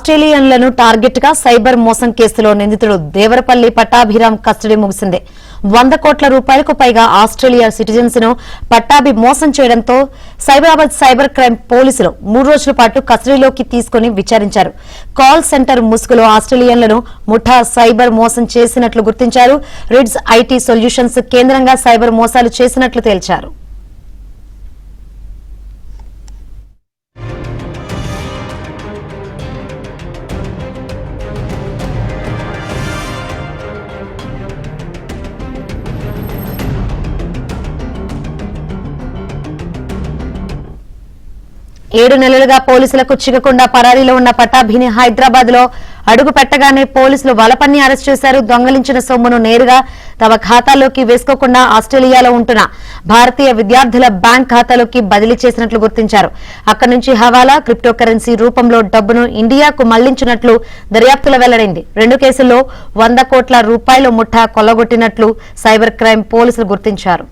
ఆస్ట్రేలియన్లను target గా cyber మోసం కేసులో నిందితుడు దేవరపల్లి పట్టాభిరామ్ కస్టడీ ముగిసింది. 100 కోట్ల రూపాయలకు పైగా ఆస్ట్రేలియా సిటిజన్స్ ను పట్టాభి మోసం చేయడంతో సైబరాబాద్ సైబర్ క్రైమ్ పోలీసులు 3 రోజుల పాటు కస్టడీలోకి తీసుకుని విచారించారు. కాల్ సెంటర్ ముసుగులో ఆస్ట్రేలియన్లను ముఠా సైబర్ మోసం చేసినట్లు గుర్తించారు. రిడ్స్ ఐటీ సొల్యూషన్స్ కేంద్రంగా సైబర్ మోసాలు చేసినట్లు తేల్చారు. ఏడు నెలలుగా పోలీసులకు చిక్కకుండా పరారీలో ఉన్న పట్టాభిని హైదరాబాద్ లో అడుగు పెట్టగానే పోలీసులు వలపన్ని అరెస్ట్ చేశారు. దొంగలించిన సొమ్మును నేరుగా తమ ఖాతాలోకి వేసుకోకుండా ఆస్ట్రేలియాలో ఉంటున్న భారతీయ విద్యార్థుల బ్యాంక్ ఖాతాలోకి బదిలీ చేసినట్లు గుర్తించారు. అక్కడి నుంచి హవాలా, క్రిప్టో కరెన్సీ రూపంలో డబ్బును ఇండియాకు మళ్లించినట్లు దర్యాప్తులో వెల్లడైంది. 2 కేసుల్లో 100 కోట్ల రూపాయల ముఠా కొల్లగొట్టినట్లు సైబర్ క్రైమ్ పోలీసులు గుర్తించారు.